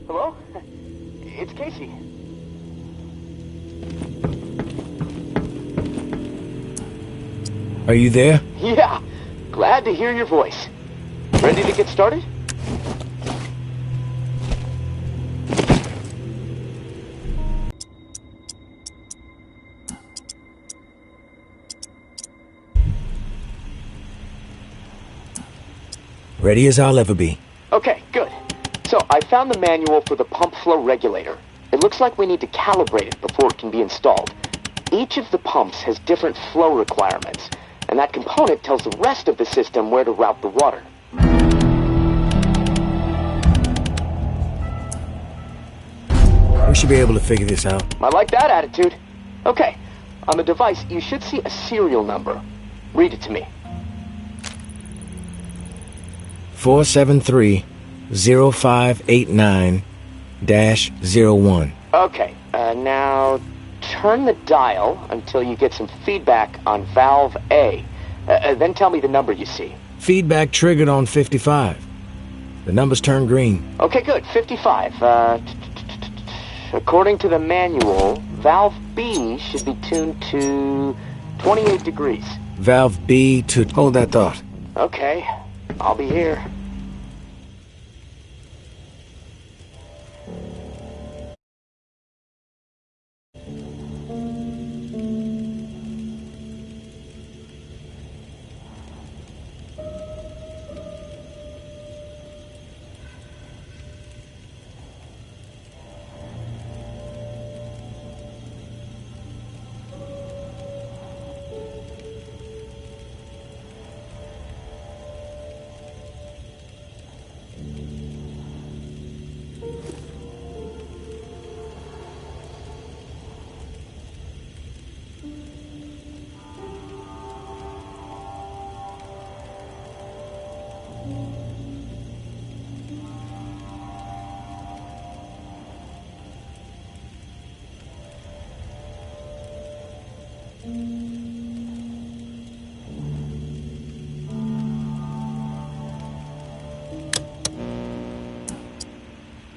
Hello? It's Casey. Are you there? Yeah, glad to hear your voice. Ready to get started? Ready as I'll ever be. Okay, good. So, I found the manual for the pump flow regulator. It looks like we need to calibrate it before it can be installed. Each of the pumps has different flow requirements, and that component tells the rest of the system where to route the water. We should be able to figure this out. I like that attitude. Okay, on the device, you should see a serial number. Read it to me. 473-0589-01. Okay, now turn the dial until you get some feedback on valve A. Then tell me the number you see. Feedback triggered on 55. The numbers turned green. Okay, good. 55. According to the manual, valve B should be tuned to 28 degrees. Valve B to... Hold that thought. Okay, I'll be here.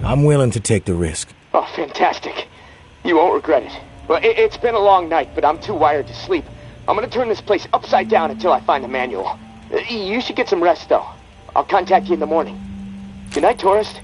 I'm willing to take the risk. Oh, fantastic. You won't regret it. Well, it's been a long night, but I'm too wired to sleep. I'm gonna turn this place upside down until I find the manual. You should get some rest, though. I'll contact you in the morning. Good night, tourist.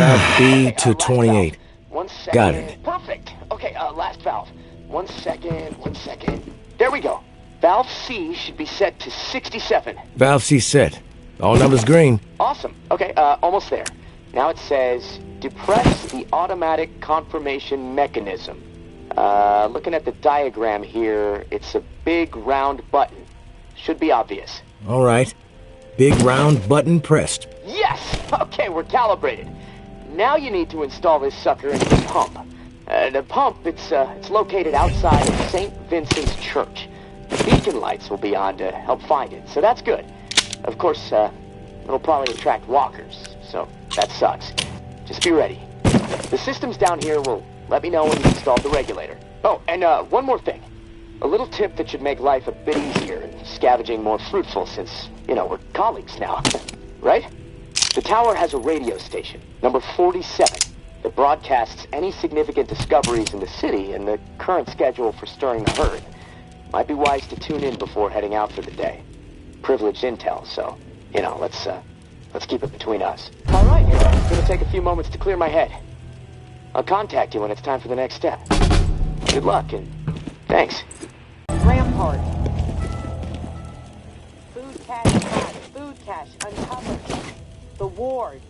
valve B Okay, to last 28. valve. 1 second. Got it. Perfect. Okay, last valve. 1 second, 1 second. There we go. Valve C should be set to 67. Valve C set. All numbers green. Awesome. Okay, almost there. Now it says, depress the automatic confirmation mechanism. Looking at the diagram here, it's a big round button. Should be obvious. All right. Big round button pressed. Yes! Okay, we're calibrated. Now you need to install this sucker into the pump. The pump, it's located outside of St. Vincent's Church. The beacon lights will be on to help find it, so that's good. Of course, it'll probably attract walkers, so that sucks. Just be ready. The systems down here will let me know when you've installed the regulator. Oh, and one more thing. A little tip that should make life a bit easier and scavenging more fruitful since, we're colleagues now. Right? The tower has a radio station, number 47, that broadcasts any significant discoveries in the city and the current schedule for stirring the herd. Might be wise to tune in before heading out for the day. Privileged intel, so, let's keep it between us. All right, it's gonna take a few moments to clear my head. I'll contact you when it's time for the next step. Good luck, and thanks. Rampart. Food cache found. Food cache uncovered. The ward.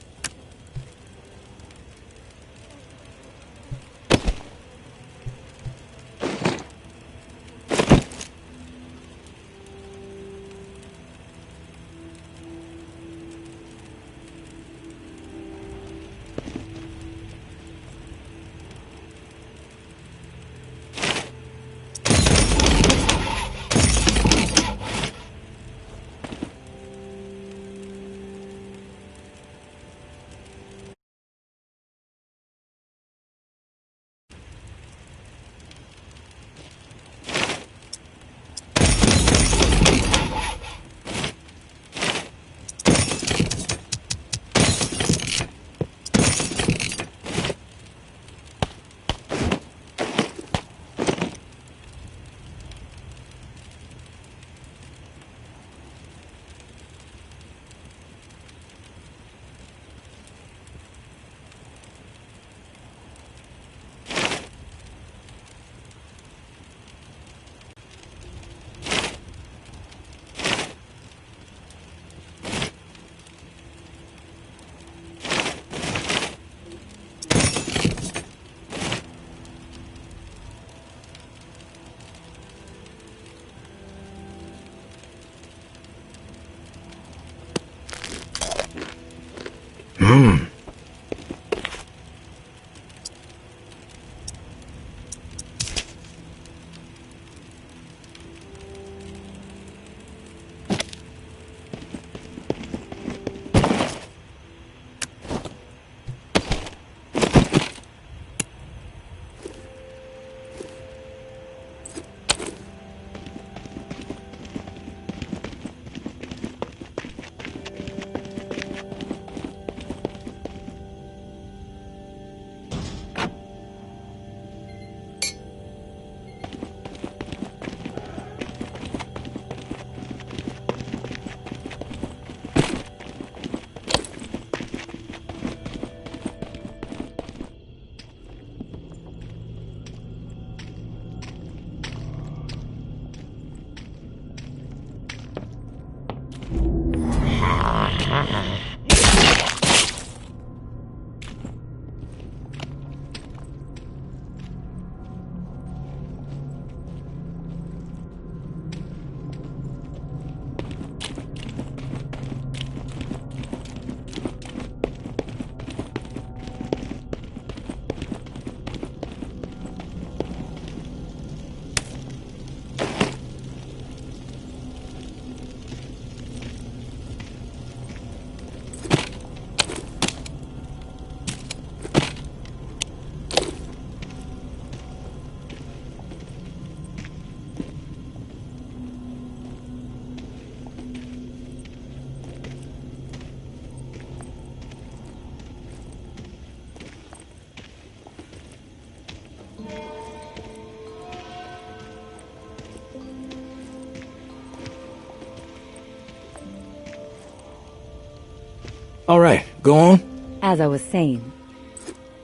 All right, go on. As I was saying,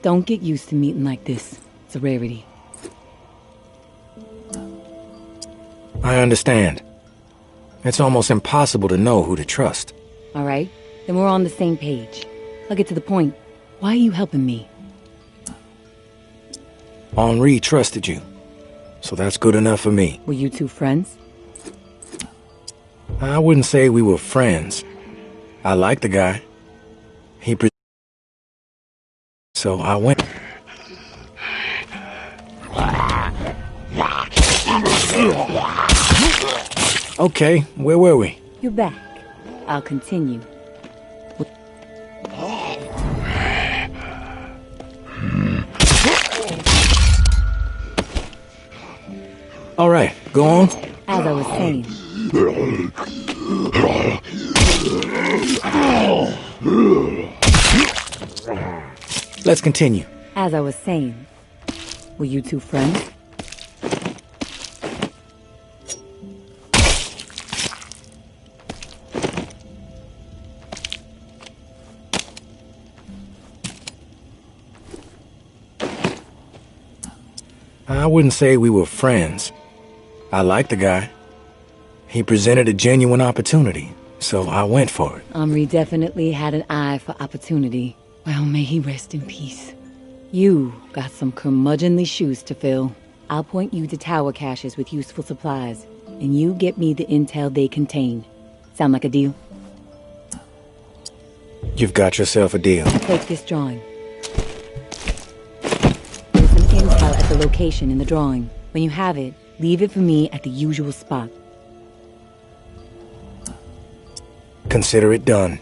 Don't get used to meeting like this. It's a rarity. I understand. It's almost impossible to know who to trust. All right, then we're on the same page. I'll get to the point. Why are you helping me? Henri trusted you, so that's good enough for me. Were you two friends? I wouldn't say we were friends. I liked the guy. So I went. Okay, where were we? You're back. I'll continue. All right, go on. As I was saying. Let's continue. As I was saying. Were you two friends? I wouldn't say we were friends. I liked the guy. He presented a genuine opportunity, so I went for it. Henri definitely had an eye for opportunity. Well, may he rest in peace. You got some curmudgeonly shoes to fill. I'll point you to tower caches with useful supplies, and you get me the intel they contain. Sound like a deal? You've got yourself a deal. Take this drawing. There's some intel at the location in the drawing. When you have it, leave it for me at the usual spot. Consider it done.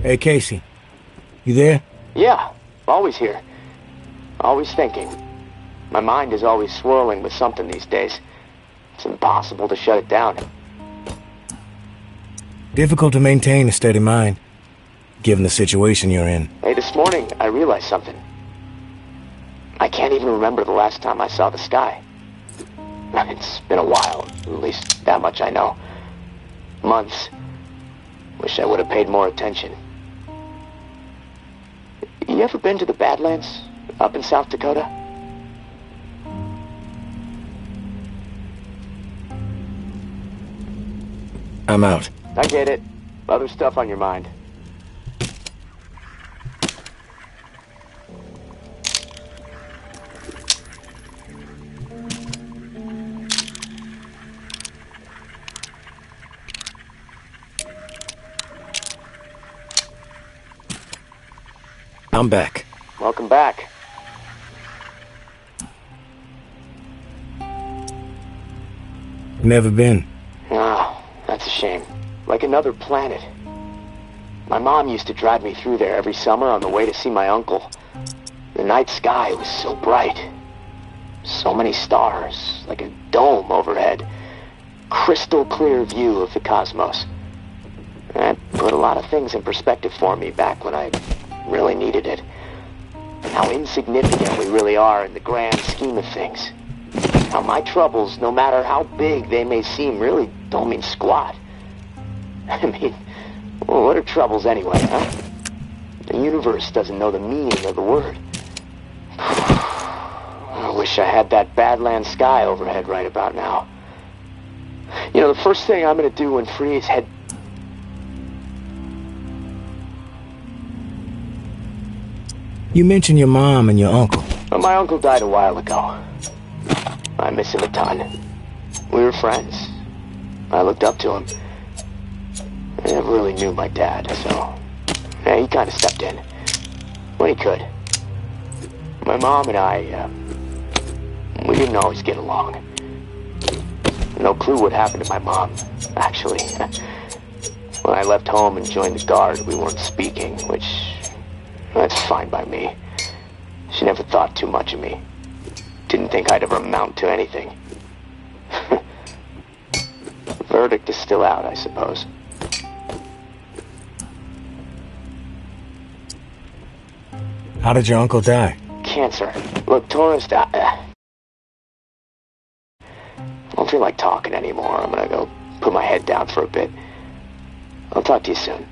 Hey, Casey. You there? Yeah, always here. Always thinking. My mind is always swirling with something these days. It's impossible to shut it down. Difficult to maintain a steady mind, given the situation you're in. Hey, this morning I realized something. I can't even remember the last time I saw the sky. It's been a while, at least that much I know. Months. Wish I would have paid more attention. You ever been to the Badlands, up in South Dakota? I'm out. I get it. Other stuff on your mind. I'm back. Welcome back. Never been. Oh, that's a shame. Like another planet. My mom used to drive me through there every summer on the way to see my uncle. The night sky was so bright. So many stars, like a dome overhead. Crystal clear view of the cosmos. That put a lot of things in perspective for me back when I really needed it. How insignificant we really are in the grand scheme of things. How my troubles, no matter how big they may seem, really don't mean squat. I mean, well, what are troubles anyway, huh? The universe doesn't know the meaning of the word. I wish I had that Badlands sky overhead right about now. You know, the first thing I'm gonna do when free is head... You mentioned your mom and your uncle. But my uncle died a while ago. I miss him a ton. We were friends. I looked up to him. I never really knew my dad, so... yeah, he kind of stepped in. When he could. My mom and I, we didn't always get along. No clue what happened to my mom, actually. When I left home and joined the Guard, we weren't speaking, which... that's fine by me. She never thought too much of me. Didn't think I'd ever amount to anything. The verdict is still out, I suppose. How did your uncle die? Cancer. Look, Taurus, I don't feel like talking anymore. I'm gonna go put my head down for a bit. I'll talk to you soon.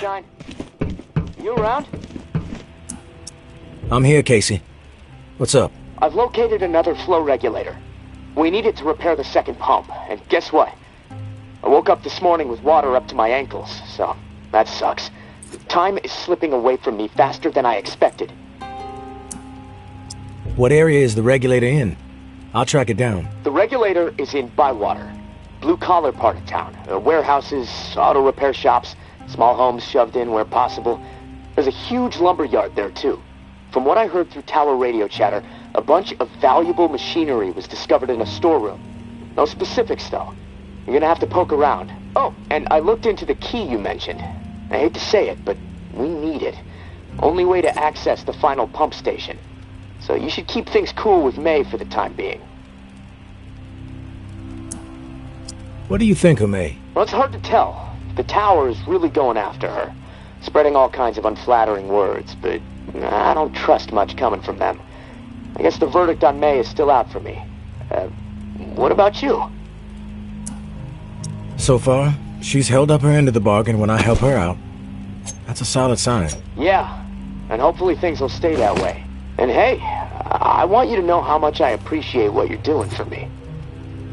Sunshine, you around? I'm here, Casey. What's up? I've located another flow regulator. We need it to repair the second pump, and guess what? I woke up this morning with water up to my ankles, so that sucks. Time is slipping away from me faster than I expected. What area is the regulator in? I'll track it down. The regulator is in Bywater, blue-collar part of town. Warehouses, auto repair shops, small homes shoved in where possible. There's a huge lumber yard there, too. From what I heard through tower radio chatter, a bunch of valuable machinery was discovered in a storeroom. No specifics, though. You're gonna have to poke around. Oh, and I looked into the key you mentioned. I hate to say it, but we need it. Only way to access the final pump station. So you should keep things cool with May for the time being. What do you think of May? Well, it's hard to tell. The tower is really going after her, spreading all kinds of unflattering words, but I don't trust much coming from them. I guess the verdict on May is still out for me. What about you? So far, she's held up her end of the bargain when I help her out. That's a solid sign. Yeah, and hopefully things will stay that way. And hey, I want you to know how much I appreciate what you're doing for me.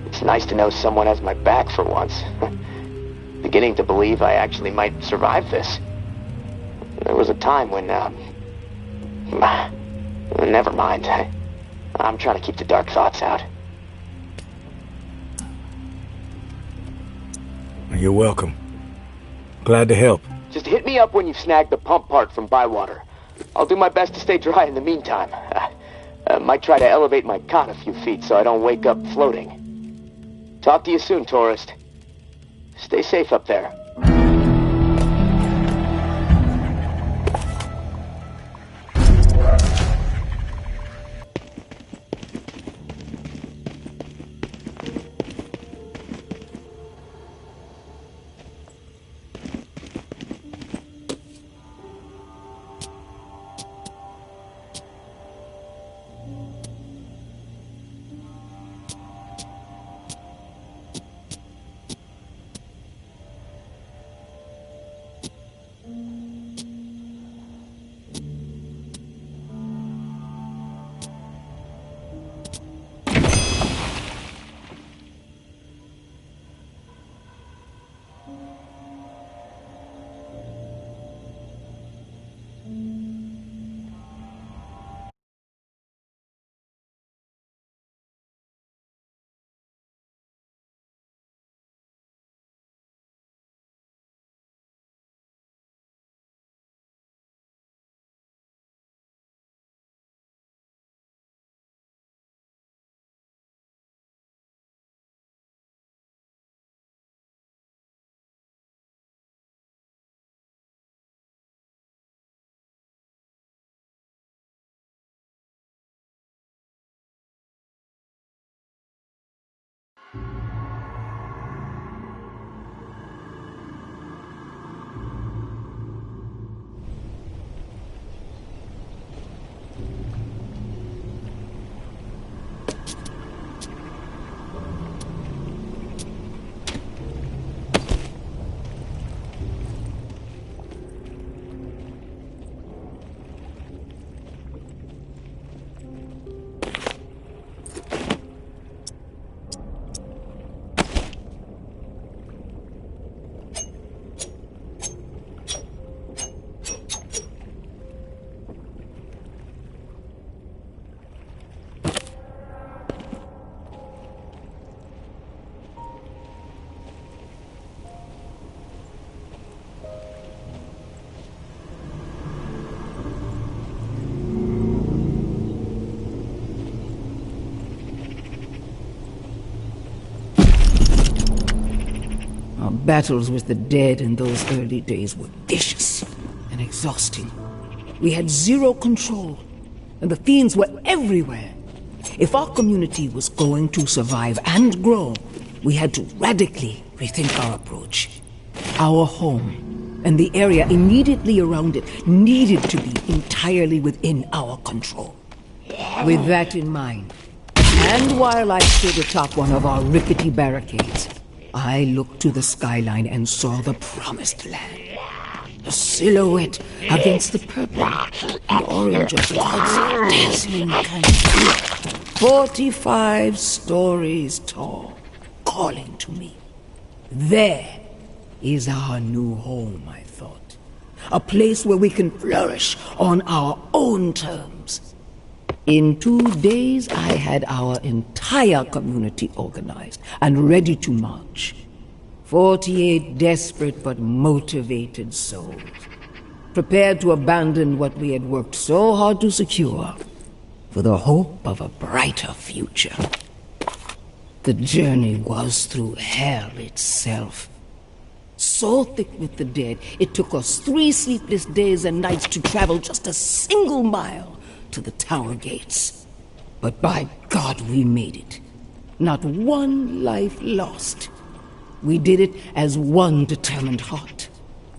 It's nice to know someone has my back for once. Beginning to believe I actually might survive this. There was a time when, never mind. I'm trying to keep the dark thoughts out. You're welcome. Glad to help. Just hit me up when you've snagged the pump part from Bywater. I'll do my best to stay dry in the meantime. Might try to elevate my cot a few feet so I don't wake up floating. Talk to you soon, tourist. Stay safe up there. Our battles with the dead in those early days were vicious and exhausting. We had zero control, and the fiends were everywhere. If our community was going to survive and grow, we had to radically rethink our approach. Our home and the area immediately around it needed to be entirely within our control. With that in mind, and while I stood atop one of our rickety barricades, I looked to the skyline and saw the promised land. A silhouette against the purple and orange of God's dazzling canopy. 45 stories tall, calling to me. There is our new home, I thought. A place where we can flourish on our own terms. In 2 days, I had our entire community organized and ready to march. 48 desperate but motivated souls, prepared to abandon what we had worked so hard to secure for the hope of a brighter future. The journey was through hell itself. So thick with the dead, it took us 3 sleepless days and nights to travel just a single mile to the tower gates. But by God, we made it. Not one life lost. We did it as one determined heart,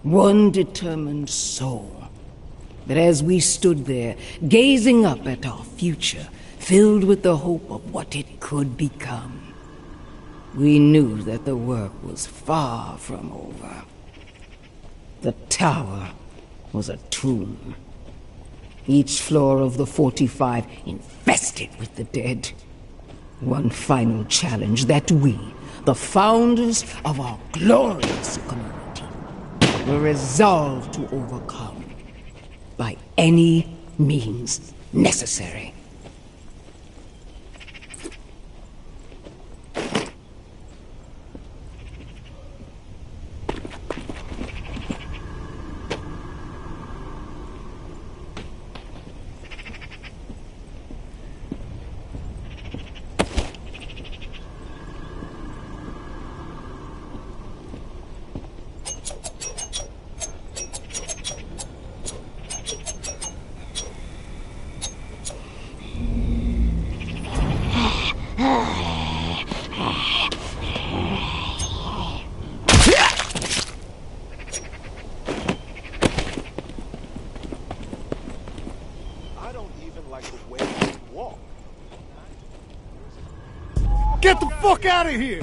one determined soul. But as we stood there, gazing up at our future, filled with the hope of what it could become, we knew that the work was far from over. The tower was a tomb. Each floor of the 45 infested with the dead. One final challenge that we, the founders of our glorious community, were resolved to overcome by any means necessary. Get the fuck out of here!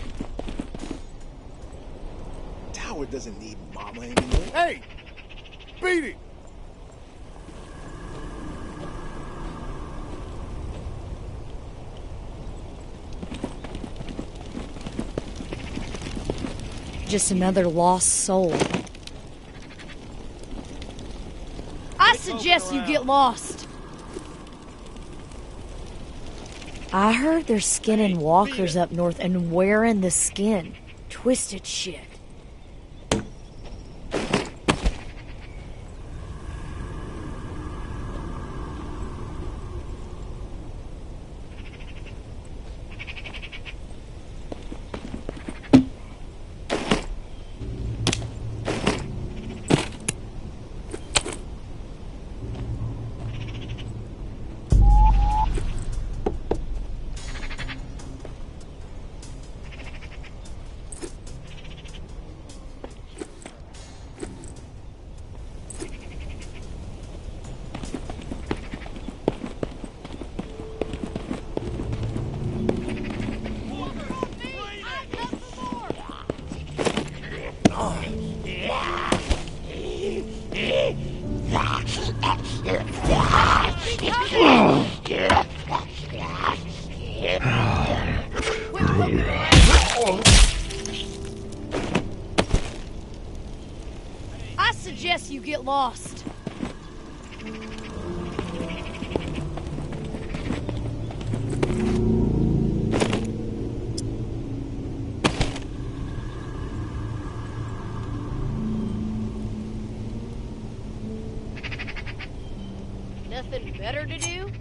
Tower doesn't need mama anymore. Hey! Beat it! Just another lost soul. I suggest you get lost. I heard they're skinning walkers up north and wearing the skin. Twisted shit. I suggest you get lost. Nothing better to do?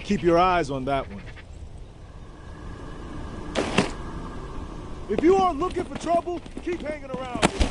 Keep your eyes on that one. If you aren't looking for trouble, keep hanging around here.